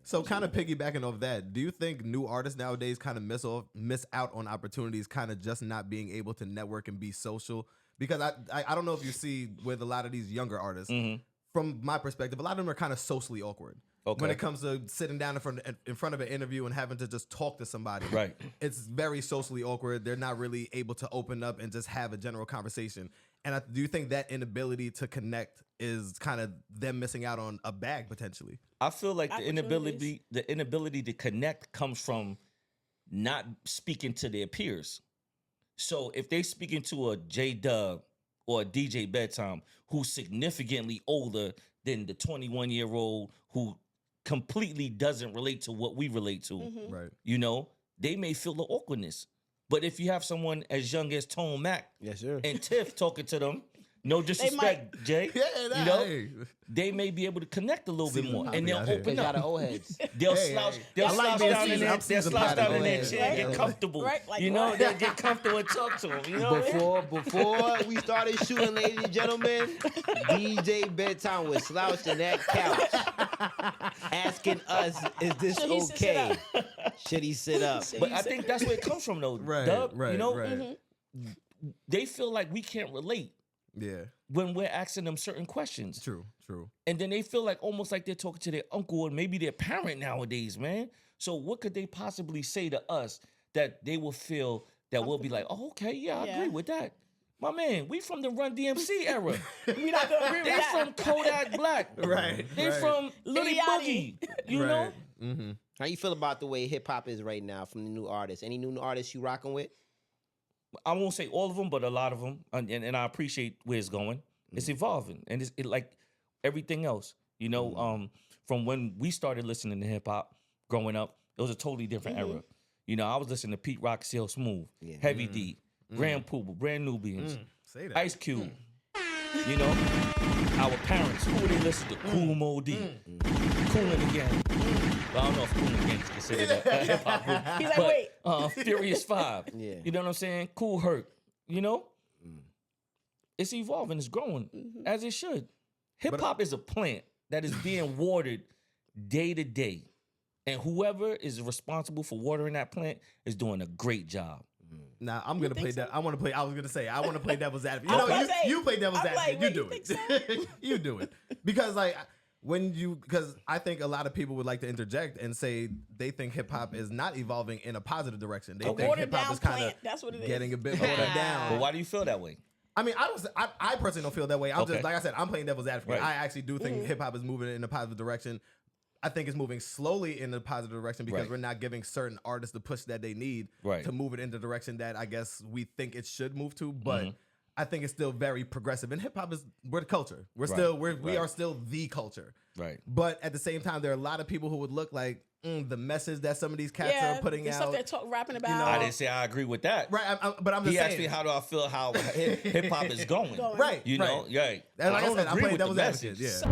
So kind of piggybacking off that, do you think new artists nowadays kind of miss out on opportunities, kind of just not being able to network and be social? Because I don't know if you see with a lot of these younger artists, from my perspective, a lot of them are kind of socially awkward. When it comes to sitting down in front of an interview and having to just talk to somebody. Right. It's very socially awkward. They're not really able to open up and just have a general conversation. And do you think that inability to connect is kind of them missing out on a bag potentially? I feel like the inability to connect comes from not speaking to their peers. So if they speaking to a J-Dub or a DJ Bedtime who's significantly older than the 21-year-old who completely doesn't relate to what we relate to, right? You know, they may feel the awkwardness. But if you have someone as young as Tone Mack and Tiff talking to them, no disrespect, Jay, you know, they may be able to connect a little bit more, and they'll open up. Old heads. They'll slouch down in their chair and get comfortable. Right? Like, you know, they'll get comfortable and talk to them. You know, Before we started shooting, ladies and gentlemen, DJ Bedtime was slouched in that couch, asking us, "Is this okay? Should he sit up?" But I think that's where it comes from, though. Dub, you know, they feel like we can't relate. Yeah. When we're asking them certain questions. True. And then they feel like almost like they're talking to their uncle or maybe their parent nowadays, man. So what could they possibly say to us that they will feel that we'll be like, oh, okay, yeah, I agree with that. My man, we from the Run DMC era. We not gonna agree with that. They from Kodak Black. They from Little Boogie. You know? Mm-hmm. How you feel about the way hip hop is right now from the new artists? Any new artists you rocking with? I won't say all of them, but a lot of them, and I appreciate where it's going. It's evolving, and it's like everything else. You know, from when we started listening to hip hop growing up, it was a totally different era. You know, I was listening to Pete Rock, CL Smooth, Heavy D, Grand Poobah, Brand Nubians, Ice Cube. You know, our parents, who would they listen to? Cool Mo D, Cool and the Gang. Well, I don't know if Cool and the Gang is considered a hip hop group. He's like, wait. Furious 5. You know what I'm saying? Cool Herc. You know? It's evolving. It's growing as it should. Hip hop is a plant that is being watered day to day. And whoever is responsible for watering that plant is doing a great job. Now I'm gonna play that. I want to play. I was gonna say I want to play devil's advocate. You play devil's advocate. You do it. You do it because because I think a lot of people would like to interject and say they think hip hop is not evolving in a positive direction. They think hip hop is kind of getting a bit watered down. But why do you feel that way? I mean, I personally don't feel that way. I'm just like I said, I'm playing devil's advocate. I actually do think hip hop is moving in a positive direction. I think it's moving slowly in a positive direction because we're not giving certain artists the push that they need to move it in the direction that I guess we think it should move to. But I think it's still very progressive. And hip hop we're the culture. We are still the culture. Right. But at the same time, there are a lot of people who would look like the message that some of these cats are putting out. Stuff they're rapping about. You know, I didn't say I agree with that. Right. But I'm just saying. He asked me how do I feel how hip hop is going. Right. You know, And like I said, I'm playing devil's advocate. Yeah.